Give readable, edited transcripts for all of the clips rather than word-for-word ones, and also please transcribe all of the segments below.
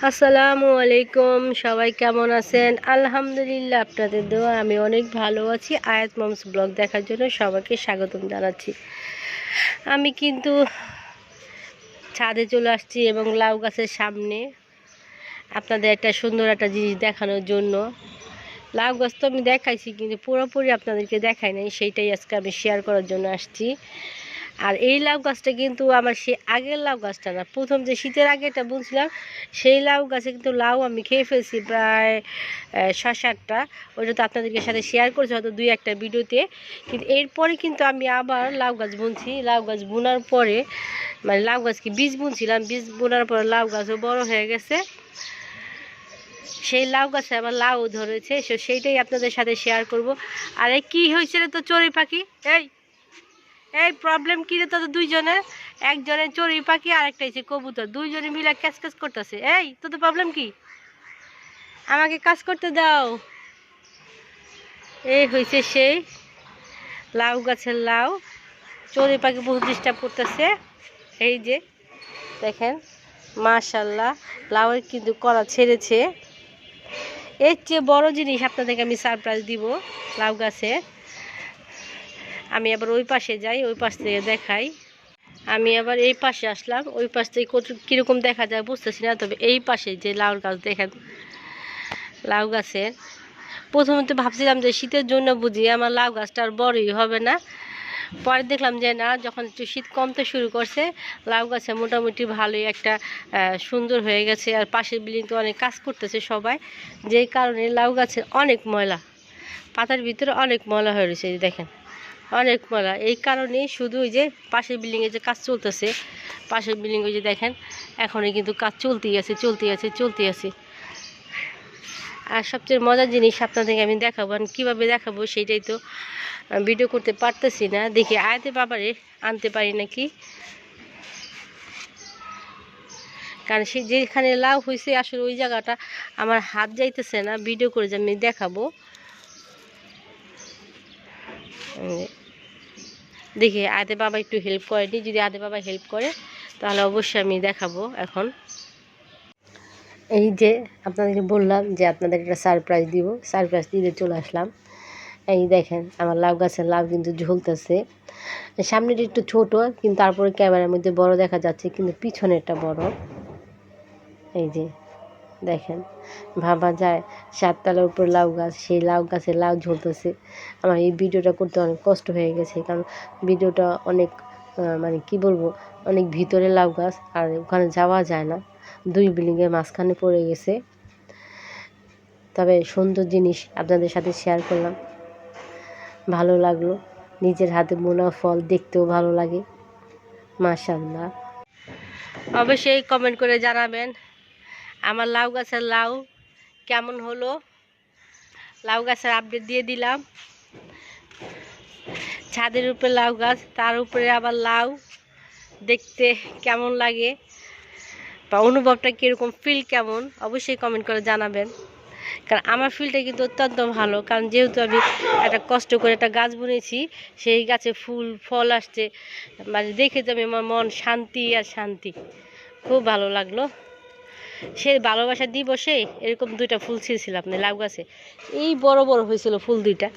আসসালামু আলাইকুম, সবাই কেমন আছেন? আলহামদুলিল্লাহ, আপনাদের দোয়া আমি অনেক ভালো আছি। আয়াত মমস ব্লগ দেখার জন্য সবাইকে স্বাগতম জানাচ্ছি। আমি কিন্তু ছাদে চলে আসছি এবং লাউ গাছের সামনে আপনাদের একটা সুন্দর একটা জিনিস দেখানোর জন্য। লাউ গাছ তো আমি দেখাইছি, কিন্তু পুরোপুরি আপনাদেরকে দেখাই নাই, সেইটাই আজকে আমি শেয়ার করার জন্য আসছি। আর এই লাউ গাছটা কিন্তু আমার সে আগের লাউ গাছটা না, প্রথম যে শীতের আগে এটা বুনছিলাম সেই লাউ গাছে কিন্তু লাউ আমি খেয়ে ফেলছি প্রায় 6-7টা। ওইটা তো আপনাদেরকে সাথে শেয়ার করছি হয়তো 2-1টা ভিডিওতে। কিন্তু এরপরে কিন্তু আমি আবার লাউ গাছ বুনছি। লাউ গাছ বোনার পরে মানে লাউ গাছকে বীজ বুনছিলাম, বীজ বোনার পরে লাউ গাছও বড় হয়ে গেছে। সেই লাউ গাছে আবার লাউ ধরেছে, সেইটাই আপনাদের সাথে শেয়ার করব। আর এই কী হয়েছে রে তো চড়ুই পাখি, এই প্রবলেম কী রে তোদের দুইজনের? একজনের চড়ুই পাখি আর একটা হচ্ছে কবুতর, দুইজনে মিলে ক্যাচ ক্যাচ করতেছে। এই তোদের প্রবলেম কি? আমাকে কাজ করতে দাও। এই হয়েছে সেই লাউ গাছের লাউ, চড়ুই পাখি বহুত ডিস্টার্ব করতেছে। এই যে দেখেন, মাশাল্লাহ লাউয়ের কিন্তু কলা ছেড়েছে। এর চেয়ে বড় জিনিস আপনাদেরকে আমি সারপ্রাইজ দিব লাউ গাছে। আমি আবার ওই পাশে যাই, ওই পাশ থেকে দেখাই। আমি আবার এই পাশে আসলাম, ওই পাশ থেকে কীরকম দেখা যায় বুঝতেছি না, তবে এই পাশে যে লাউ গাছ দেখেন, লাউ গাছের প্রথমে তো ভাবছিলাম যে শীতের জন্য বুঝি আমার লাউ গাছটা আর বড়ই হবে না। পরে দেখলাম যে না, যখন একটু শীত কমতে শুরু করছে লাউ গাছে মোটামুটি ভালোই একটা সুন্দর হয়ে গেছে। আর পাশের বিল্ডিংতে অনেক কাজ করতেছে সবাই, যেই কারণে লাউ গাছের অনেক ময়লা, পাতার ভিতরে অনেক ময়লা হয়ে রয়েছে। দেখেন অনেক ময়লা, এই কারণেই শুধু ওই যে পাশের বিল্ডিংয়ে যে কাজ চলতেছে, পাশের বিল্ডিং ওই যে দেখেন এখনই কিন্তু কাজ চলতেই আছে। আর সবচেয়ে মজার জিনিস আপনাদেরকে আমি দেখাবো, আর কীভাবে দেখাবো সেইটাই তো ভিডিও করতে পারতেছি না। দেখি আয়াতে বাবারে আনতে পারি নাকি, কারণ সে যেখানে লাউ হয়েছে আসলে ওই জায়গাটা আমার হাত যাইতেছে না ভিডিও করে যে আমি দেখাবো। দেখি আয়াতে বাবা একটু হেল্প করেনি, যদি আয়াতে বাবা হেল্প করে তাহলে অবশ্যই আমি দেখাবো। এখন এই যে আপনাদেরকে বললাম যে আপনাদের একটা সারপ্রাইজ দিব, সারপ্রাইজ দিতে চলে আসলাম। এই দেখেন আমার লাউ গাছের লাউ কিন্তু ঝুলতেছে। সামনেটা একটু ছোট, কিন্তু তারপরে ক্যামেরার মধ্যে বড় দেখা যাচ্ছে, কিন্তু পিছনেরটা বড়। এই যে দেখেন, ভাবা যায় 7 তলার উপর লাউ গাছ, সেই লাউ গাছে লাউ ঝুলতেছে। আমার এই ভিডিওটা করতে অনেক কষ্ট হয়ে গেছে, কারণ ভিডিওটা অনেক মানে কি বলবো, অনেক ভিতরে লাউ গাছ, আর ওখানে যাওয়া যায় না, 2 বিল্ডিংয়ের মাঝখানে পড়ে গেছে। তবে সুন্দর জিনিস আপনাদের সাথে শেয়ার করলাম, ভালো লাগলো। নিজের হাতে বোনা ফল দেখতেও ভালো লাগে, মাশাআল্লাহ। অবশ্যই কমেন্ট করে জানাবেন আমার লাউ গাছের লাউ কেমন হলো। লাউ গাছের আপডেট দিয়ে দিলাম, ছাদের উপরে লাউ গাছ, তার উপরে আবার লাউ, দেখতে কেমন লাগে বা অনুভবটা কীরকম, ফিল কেমন, অবশ্যই কমেন্ট করে জানাবেন। কারণ আমার ফিলটা কিন্তু অত্যন্ত ভালো, কারণ যেহেতু আমি একটা কষ্ট করে একটা গাছ বুনেছি, সেই গাছে ফুল ফল আসছে, মানে দেখে তো আমি আমার মন শান্তি আর শান্তি, খুব ভালো লাগলো। সেই ভালোবাসা দিবসে এরকম 2টা ফুল ছিঁড়ছিলাম আপনি লাউ গাছে, এই বড় বড় হয়েছিল ফুল 2টা,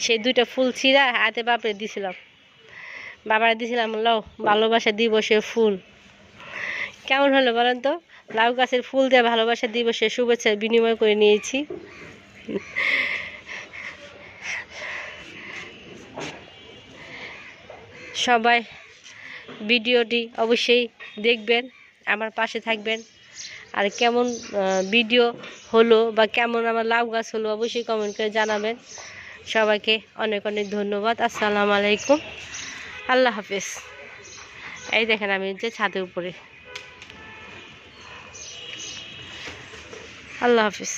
সেই 2টা ফুল ছিঁড়া হাতে বাপরে দিছিলাম, বাবারা দিছিলাম লাও ভালোবাসা দিবসে ফুল। কেমন হলো বলেন তো? লাউ গাছের ফুল দিয়ে ভালোবাসা দিবসে শুভেচ্ছা বিনিময় করে নিয়েছি। সবাই ভিডিওটি অবশ্যই দেখবেন, আমার পাশে থাকবেন। আর কেমন ভিডিও হলো বা কেমন আমার লাউ গাছ হলো অবশ্যই কমেন্ট করে জানাবেন। সবাইকে অনেক অনেক ধন্যবাদ। আসসালামু আলাইকুম, আল্লাহ হাফেজ। এই দেখেন আমি যে ছাদের উপরে, আল্লাহ হাফেজ।